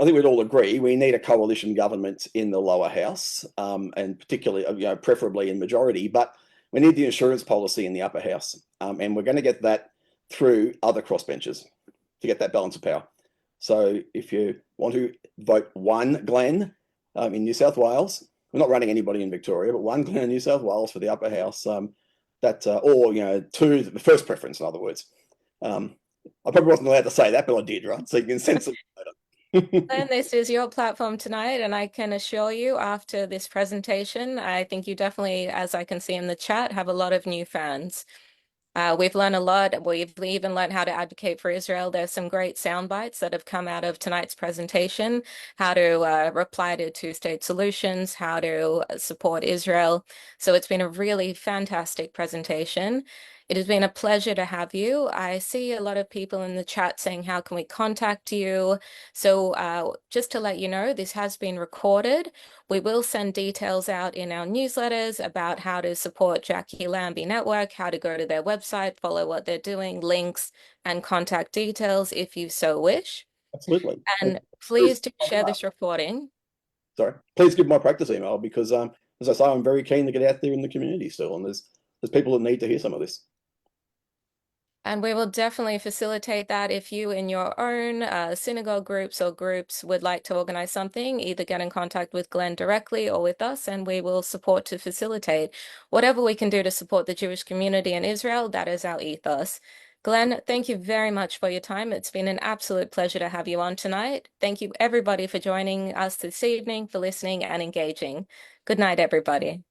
I think we'd all agree we need a coalition government in the lower house, and particularly, preferably in majority. But we need the insurance policy in the upper house, and we're going to get that through other crossbenchers to get that balance of power. So if you want to vote one Glenn in New South Wales, we're not running anybody in Victoria, but one Glenn in New South Wales for the upper house, or two, the first preference, in other words. I probably wasn't allowed to say that, but I did, right? So you can sense it later. And this is your platform tonight, and I can assure you after this presentation, I think you definitely, as I can see in the chat, have a lot of new fans. We've learned a lot. We've even learned how to advocate for Israel. There's some great sound bites that have come out of tonight's presentation, how to reply to two-state solutions, how to support Israel. So it's been a really fantastic presentation. It has been a pleasure to have you. I see a lot of people in the chat saying, how can we contact you? So just to let you know, this has been recorded. We will send details out in our newsletters about how to support Jacquie Lambie Network, how to go to their website, follow what they're doing, links and contact details if you so wish. Absolutely. And please do share this recording. Sorry, please give my practice email because, as I say, I'm very keen to get out there in the community still, and there's people that need to hear some of this. And we will definitely facilitate that if you in your own synagogue groups or groups would like to organize something, either get in contact with Glenn directly or with us, and we will support to facilitate. Whatever we can do to support the Jewish community in Israel, that is our ethos. Glenn, thank you very much for your time. It's been an absolute pleasure to have you on tonight. Thank you, everybody, for joining us this evening, for listening and engaging. Good night, everybody.